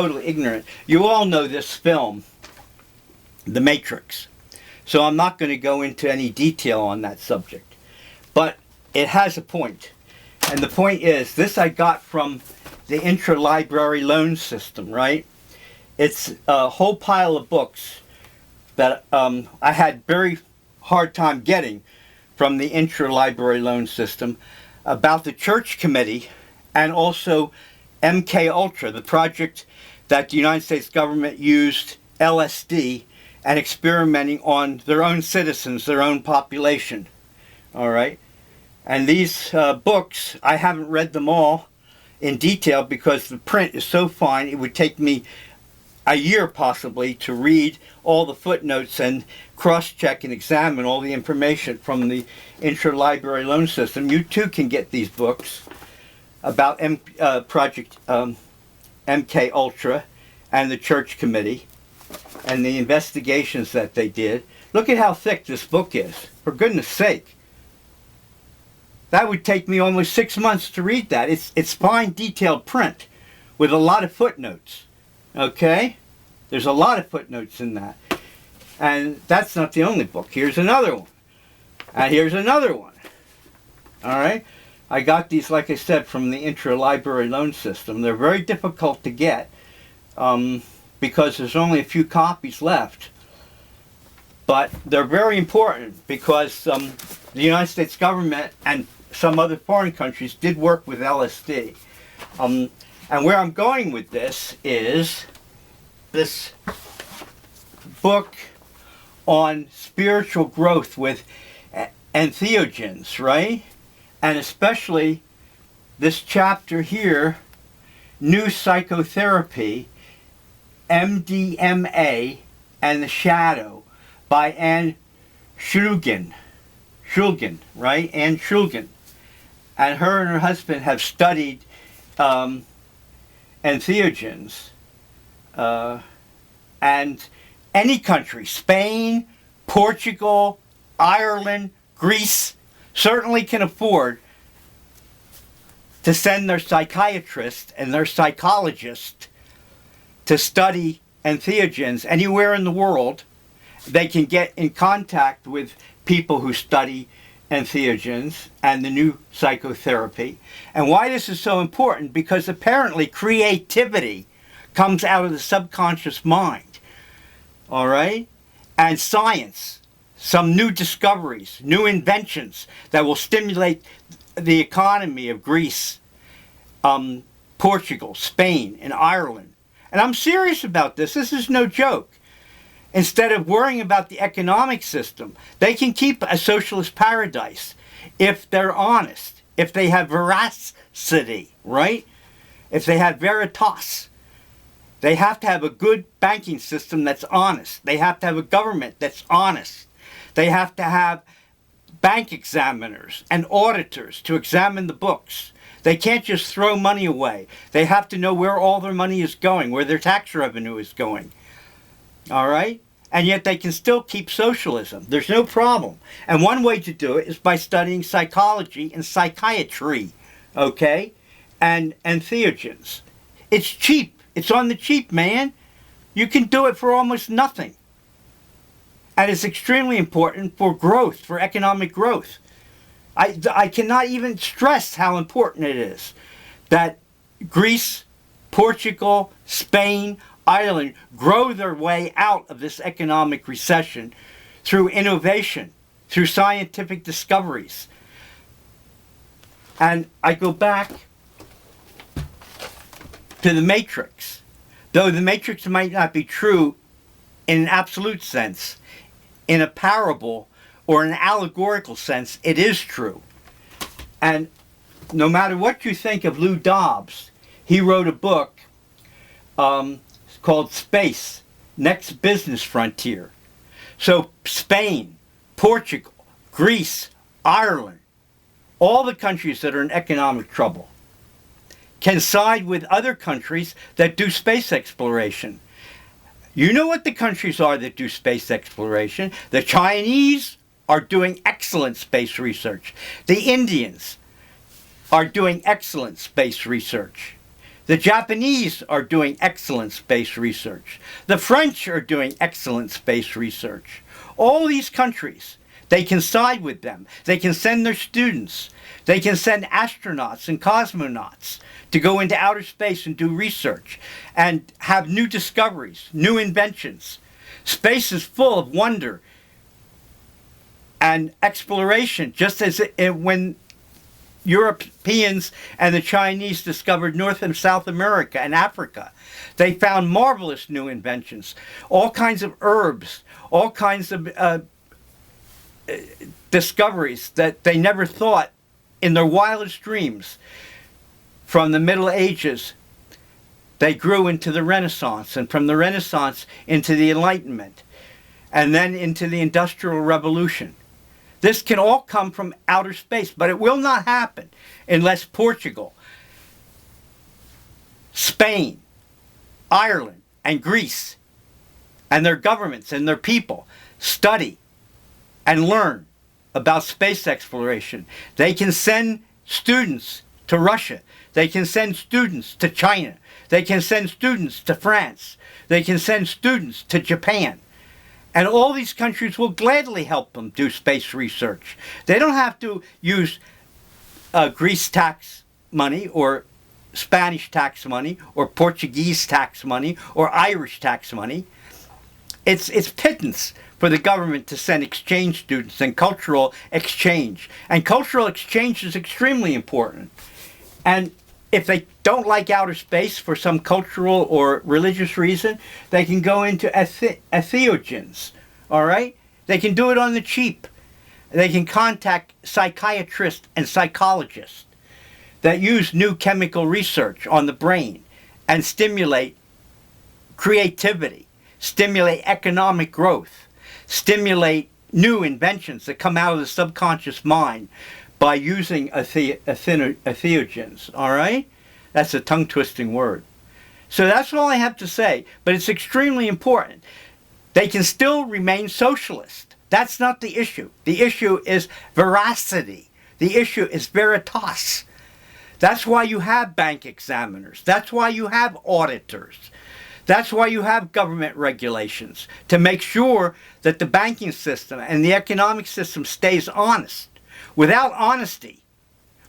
totally ignorant. You all know this film, The Matrix. So I'm not going to go into any detail on that subject. But it has a point. And the point is, this I got from the intra-library loan system, right? It's a whole pile of books that I had very hard time getting from the intra-library loan system about the church committee and also MK Ultra, the project that the United States government used LSD and experimenting on their own citizens, their own population. All right? And these books, I haven't read them all in detail because the print is so fine, it would take me a year possibly to read all the footnotes and cross-check and examine all the information from the intra-library loan system. You too can get these books about Project MK Ultra and the Church Committee and the investigations that they did. Look at how thick this book is, for goodness sake. That would take me almost 6 months to read that. It's fine, detailed print with a lot of footnotes. Okay? There's a lot of footnotes in that. And that's not the only book. Here's another one. And here's another one. All right? I got these, like I said, from the intra-library loan system. They're very difficult to get because there's only a few copies left. But they're very important because the United States government and some other foreign countries did work with LSD. And where I'm going with this is this book on spiritual growth with entheogens, right? And especially this chapter here, New Psychotherapy, MDMA and the Shadow by Anne Shulgin, right? Anne Shulgin. And her husband have studied entheogens. And any country, Spain, Portugal, Ireland, Greece, certainly can afford to send their psychiatrist and their psychologist to study entheogens anywhere in the world. They can get in contact with people who study entheogens and the new psychotherapy. And why this is so important, because apparently creativity comes out of the subconscious mind. All right? And science, some new discoveries, new inventions that will stimulate the economy of Greece, Portugal, Spain, and Ireland. And I'm serious about this. This is no joke. Instead of worrying about the economic system, they can keep a socialist paradise if they're honest, if they have veracity, right? If they have veritas. They have to have a good banking system that's honest. They have to have a government that's honest. They have to have bank examiners and auditors to examine the books. They can't just throw money away. They have to know where all their money is going, where their tax revenue is going. All right? And yet they can still keep socialism. There's no problem. And one way to do it is by studying psychology and psychiatry, okay? And entheogens. It's cheap. It's on the cheap, man. You can do it for almost nothing. And it's extremely important for growth, for economic growth. I cannot even stress how important it is that Greece, Portugal, Spain, Ireland grow their way out of this economic recession through innovation, through scientific discoveries. And I go back to the Matrix. Though the Matrix might not be true in an absolute sense, in a parable or an allegorical sense, it is true. And no matter what you think of Lou Dobbs, he wrote a book called Space, Next Business Frontier. So Spain, Portugal, Greece, Ireland, all the countries that are in economic trouble can side with other countries that do space exploration. You know what the countries are that do space exploration? The Chinese are doing excellent space research. The Indians are doing excellent space research. The Japanese are doing excellent space research. The French are doing excellent space research. All these countries, they can side with them. They can send their students. They can send astronauts and cosmonauts to go into outer space and do research and have new discoveries, new inventions. Space is full of wonder and exploration, just as when Europeans and the Chinese discovered North and South America and Africa. They found marvelous new inventions, all kinds of herbs, all kinds of discoveries that they never thought in their wildest dreams. From the Middle Ages, they grew into the Renaissance, and from the Renaissance into the Enlightenment, and then into the Industrial Revolution. This can all come from outer space, but it will not happen unless Portugal, Spain, Ireland, and Greece, and their governments and their people study and learn about space exploration. They can send students to Russia. They can send students to China. They can send students to France. They can send students to Japan. And all these countries will gladly help them do space research. They don't have to use Greece tax money or Spanish tax money or Portuguese tax money or Irish tax money. It's pittance for the government to send exchange students and cultural exchange. And cultural exchange is extremely important. And if they don't like outer space for some cultural or religious reason, they can go into Entheogens, all right? They can do it on the cheap. They can contact psychiatrists and psychologists that use new chemical research on the brain and stimulate creativity, stimulate economic growth, stimulate new inventions that come out of the subconscious mind by using entheogens, all right? That's a tongue-twisting word. So that's all I have to say, but it's extremely important. They can still remain socialist. That's not the issue. The issue is veracity. The issue is veritas. That's why you have bank examiners. That's why you have auditors. That's why you have government regulations, to make sure that the banking system and the economic system stays honest. Without honesty,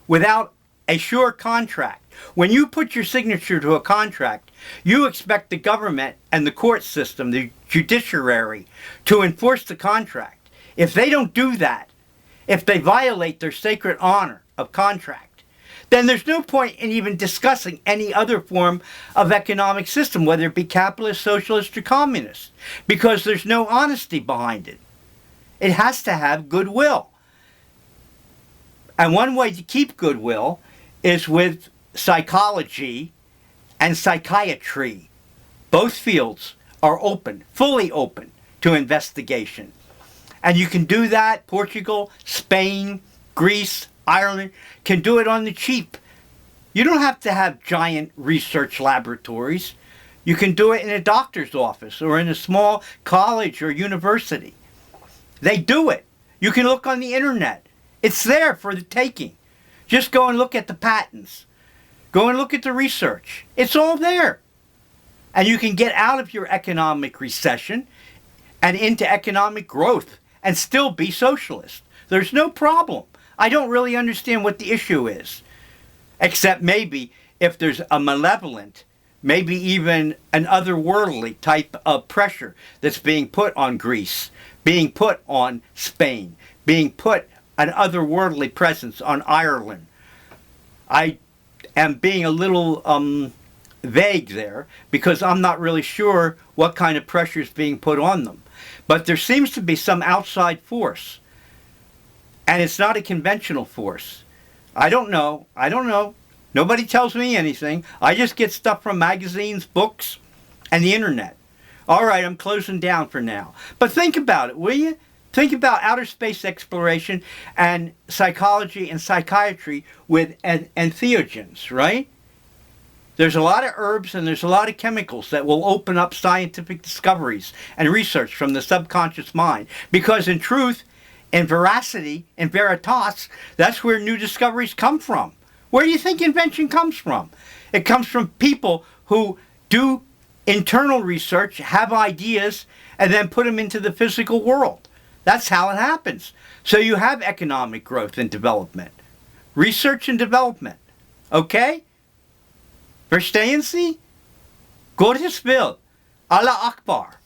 without a sure contract, when you put your signature to a contract, you expect the government and the court system, the judiciary, to enforce the contract. If they don't do that, if they violate their sacred honor of contract, then there's no point in even discussing any other form of economic system, whether it be capitalist, socialist, or communist, because there's no honesty behind it. It has to have goodwill. And one way to keep goodwill is with psychology and psychiatry. Both fields are open, fully open to investigation. And you can do that. Portugal, Spain, Greece, Ireland can do it on the cheap. You don't have to have giant research laboratories. You can do it in a doctor's office or in a small college or university. They do it. You can look on the internet. It's there for the taking. Just go and look at the patents. Go and look at the research. It's all there. And you can get out of your economic recession and into economic growth and still be socialist. There's no problem. I don't really understand what the issue is. Except maybe if there's a malevolent, maybe even an otherworldly type of pressure that's being put on Greece, being put on Spain, being put an otherworldly presence on Ireland. I am being a little vague there because I'm not really sure what kind of pressure is being put on them. But there seems to be some outside force. And it's not a conventional force. I don't know. Nobody tells me anything. I just get stuff from magazines, books, and the internet. All right, I'm closing down for now. But think about it, will you? Think about outer space exploration and psychology and psychiatry with entheogens, right? There's a lot of herbs and there's a lot of chemicals that will open up scientific discoveries and research from the subconscious mind. Because in truth, in veracity, in veritas, that's where new discoveries come from. Where do you think invention comes from? It comes from people who do internal research, have ideas, and then put them into the physical world. That's how it happens. So you have economic growth and development. Research and development. Okay? Verstehen Sie? Gottes Will. Allah Akbar.